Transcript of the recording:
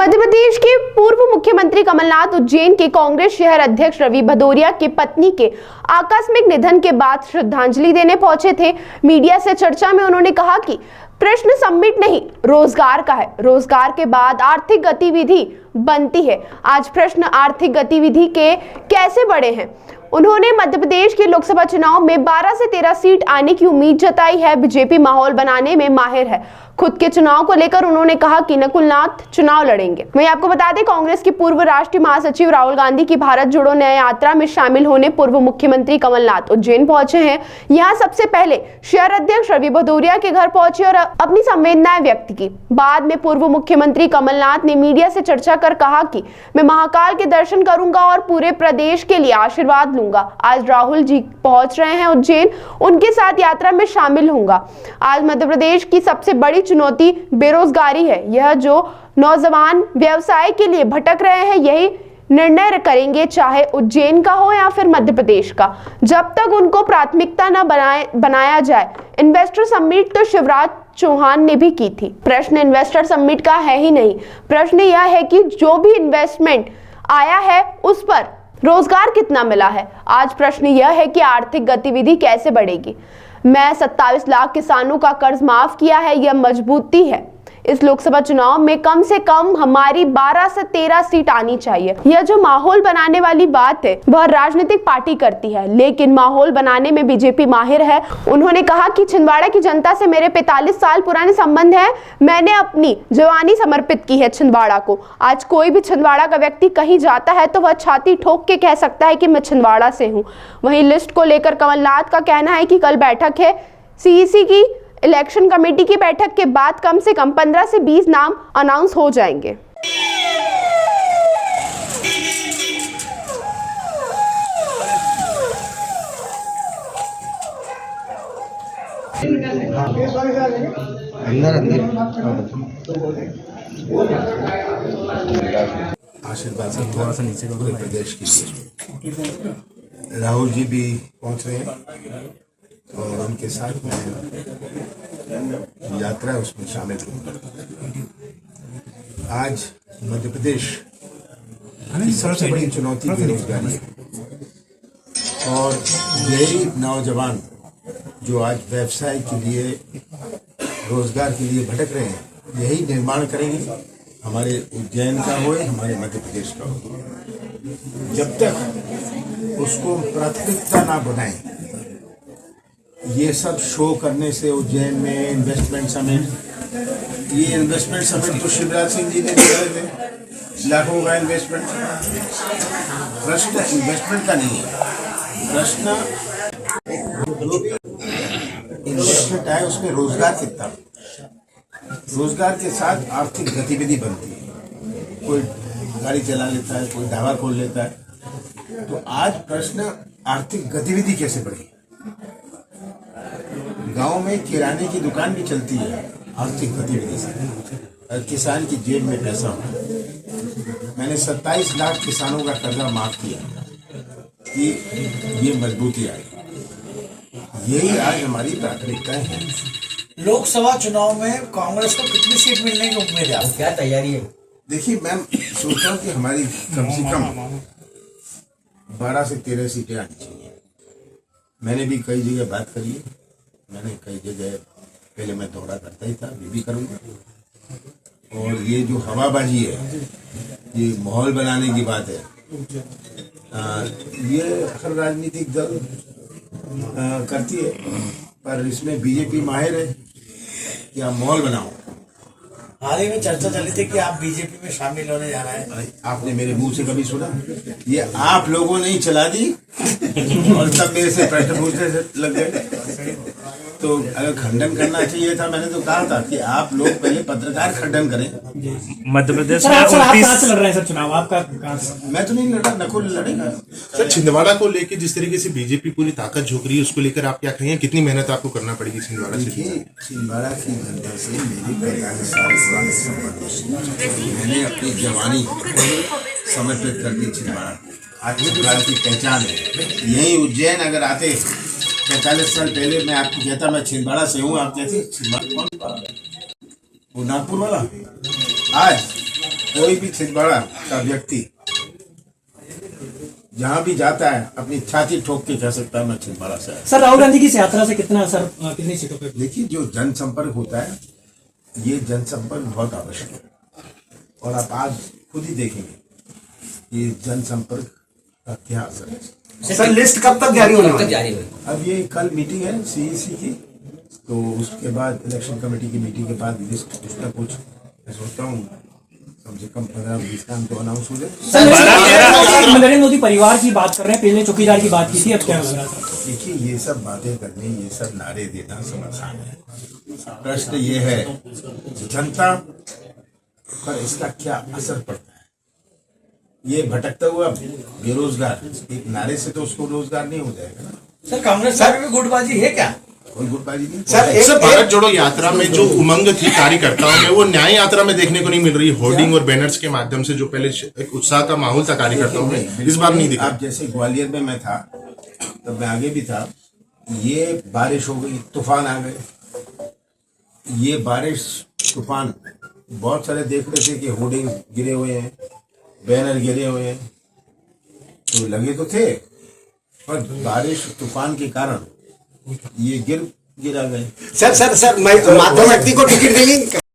मध्य प्रदेश के पूर्व मुख्यमंत्री कमलनाथ उज्जैन के कांग्रेस शहर अध्यक्ष रवि भदौरिया की पत्नी के आकस्मिक निधन के बाद श्रद्धांजलि देने पहुंचे थे। मीडिया से चर्चा में उन्होंने कहा कि प्रश्न समिट नहीं, रोजगार का है। रोजगार के बाद आर्थिक गतिविधि बनती है। आज प्रश्न आर्थिक गतिविधि के कैसे बढ़े हैं। उन्होंने मध्य प्रदेश के लोकसभा चुनाव में 12 से 13 सीट आने की उम्मीद जताई है। बीजेपी माहौल बनाने में माहिर है। खुद के चुनाव को लेकर उन्होंने कहा कि नकुलनाथ चुनाव लड़ेंगे। वहीं आपको बता दें, कांग्रेस के पूर्व राष्ट्रीय महासचिव राहुल गांधी की भारत जोड़ो न्याय यात्रा में शामिल होने पूर्व मुख्यमंत्री कमलनाथ उज्जैन पहुंचे हैं। यहां सबसे पहले शहर अध्यक्ष रवि भदौरिया के घर पहुंचे और अपनी संवेदनाएं व्यक्त की। बाद में पूर्व मुख्यमंत्री कमलनाथ ने मीडिया से चर्चा कर कहा कि मैं महाकाल के दर्शन करूंगा और पूरे प्रदेश के लिए आशीर्वाद लूंगा। आज राहुल जी पहुंच रहे हैं उज्जैन, उनके साथ यात्रा में शामिल होऊंगा। आज मध्य प्रदेश की सबसे बड़ी चुनौती बेरोजगारी है। यह जो नौजवान व्यवसाय के लिए भटक रहे हैं, यही निर्णय करेंगे, चाहे उज्जैन का हो या फिर मध्य प्रदेश का, जब तक उनको प्राथमिकता न बनाया जाए। इन्वेस्टर समिट तो शिवराज चौहान ने भी की थी। प्रश्न इन्वेस्टर समिट का है ही नहीं। प्रश्न यह है कि जो भी इन्वेस्टमेंट आया है उस पर रोजगार कितना मिला है। आज प्रश्न यह है कि आर्थिक गतिविधि कैसे बढ़ेगी। मैं 27 लाख किसानों का कर्ज माफ किया है, यह मजबूती है। इस लोकसभा चुनाव में कम से कम हमारी 12 से 13 सीट आनी चाहिए। यह जो माहौल बनाने वाली बात है वह राजनीतिक पार्टी करती है, लेकिन माहौल बनाने में बीजेपी माहिर है। उन्होंने कहा कि छिंदवाड़ा की जनता से मेरे 45 साल पुराने संबंध हैं। मैंने अपनी जवानी समर्पित की है छिंदवाड़ा को। आज कोई भी छिंदवाड़ा का व्यक्ति कहीं जाता है तो वह छाती ठोक के कह सकता है कि मैं छिंदवाड़ा से हूँ। वहीं लिस्ट को लेकर कमलनाथ का कहना है कि कल बैठक है सीईसी की। इलेक्शन कमेटी की बैठक के बाद कम से कम 15 से 20 नाम अनाउंस हो जाएंगे। आशीर्वाद से थोड़ा सा नीचे पूरे प्रदेश के लिए राहुल जी भी पहुंच रहे हैं और उनके साथ में यात्रा उसमें शामिल हुई। आज मध्य प्रदेश की सबसे बड़ी चुनौती बेरोजगारी है और यही नौजवान जो आज व्यवसाय के लिए, रोजगार के लिए भटक रहे हैं, यही निर्माण करेंगे हमारे उज्जैन का हो या हमारे मध्य प्रदेश का हो। जब तक उसको प्राथमिकता ना बनाएं, ये सब शो करने से उज्जैन में इन्वेस्टमेंट समिट, ये इन्वेस्टमेंट समिट तो शिवराज सिंह जी ने दिया है, लाखों का इन्वेस्टमेंट। प्रश्न इन्वेस्टमेंट का नहीं है, प्रश्न इन्वेस्टमेंट आए उसमें रोजगार कितना। रोजगार के साथ आर्थिक गतिविधि बनती है। कोई गाड़ी चला लेता है, कोई ढाबा खोल लेता है। तो आज प्रश्न आर्थिक गतिविधि कैसे बढ़ी। गांव में किराने की दुकान भी चलती है आर्थिक गतिविधि से। किसान की जेब में पैसा हो। मैंने 27 लाख किसानों का कर्जा माफ किया कि ये मजबूती आई। यही आज हमारी प्राथमिकताएं हैं। लोकसभा चुनाव में कांग्रेस को कितनी सीट मिलने की उम्मीद है, क्या तैयारी है? देखिए, मैं सोचता हूँ कि हमारी कम से कम 12 से 13 सीटें आनी चाहिए। मैंने भी कई जगह बात करी है। मैंने कई जगह पहले मैं दौरा करता ही था, अभी भी करूँगा। और ये जो हवाबाजी है, ये माहौल बनाने की बात है, ये हर राजनीतिक दल करती है, पर इसमें बीजेपी माहिर है कि आप माहौल बनाओ। हाल ही में चर्चा चली थी कि आप बीजेपी में शामिल होने जा रहे हैं। आपने मेरे मुंह से कभी सुना? ये आप लोगों ने ही चला दी और तब मेरे से प्रश्न पूछने लग गए। तो अगर खंडन करना चाहिए था, मैंने तो कहा था कि आप लोग पहले पत्रकार खंडन करें। मध्य प्रदेश में लड़ रहे हैं सर चुनाव, आपका मैं तो नहीं लड़ा, नकुल लड़ेगा। सर, छिंदवाड़ा को लेकर जिस तरीके से बीजेपी पूरी ताकत झोंक रही है, उसको लेकर आप क्या कहेंगे? कितनी मेहनत आपको करना पड़ेगी छिंदवाड़ा से? छिंदवाड़ा की जनता से मेरी 45 साल पुराने संबंध। मैंने अपनी जवानी समर्पित कर दी छिंदवाड़ा। आज छिंदवाड़ा की पहचान है। यही उज्जैन अगर आते 45 साल पहले, मैं आपको कहता मैं छिंदवाड़ा से हूँ, आप कहते छिंदवाड़ा कौन? वो नागपुर वाला। आज कोई भी छिंदवाड़ा का व्यक्ति जहां भी जाता है अपनी छाती ठोक के कह सकता है मैं छिंदवाड़ा से आया। सर राहुल गांधी की इस यात्रा से कितना असर कितनी सीटों पे? देखिए, जो जनसंपर्क होता है ये जनसंपर्क बहुत आवश्यक है और आप आज खुद ही देखेंगे ये जनसंपर्क का क्या असर है। सर लिस्ट कब तक जारी होने वाली है? अब ये कल मीटिंग है सीईसी की, तो उसके बाद इलेक्शन कमेटी की मीटिंग के बाद लिस्ट कुछ ना कुछ मैं सोचता हूँ कम से कम 15-20 काम तो अनाउंस हो जाए। सर नरेंद्र मोदी परिवार की बात कर रहे हैं, पहले चौकीदार की बात की थी, अब क्या लग रहा था? देखिए, ये सब बातें करने, ये सब नारे देना सब आसान है। प्रश्न ये है जनता पर इसका क्या असर पड़ता है। ये भटकता हुआ बेरोजगार एक नारे से तो उसको रोजगार नहीं हो जाएगा ना। सर कांग्रेस पार्टी में गुटबाजी है क्या? कोई गुटबाजी नहीं। सर भारत जोड़ो यात्रा में जो उमंग थी कार्यकर्ताओं में वो न्याय यात्रा में देखने को नहीं मिल रही। होर्डिंग और बैनर्स के माध्यम से जो पहले एक उत्साह का माहौल था कार्यकर्ताओं में, इस बार नहीं दिखा। आप जैसे ग्वालियर में मैं था तब मैं आगे भी था, ये बारिश हो गई, तूफान आ गए। ये बारिश तूफान बहुत सारे देख रहे थे कि होर्डिंग गिरे हुए हैं, बैनर गिरे हुए हैं, तो लगे तो थे, पर बारिश तूफान के कारण ये गिरा गए। सर माध्यम व्यक्ति को टिकट देंगे?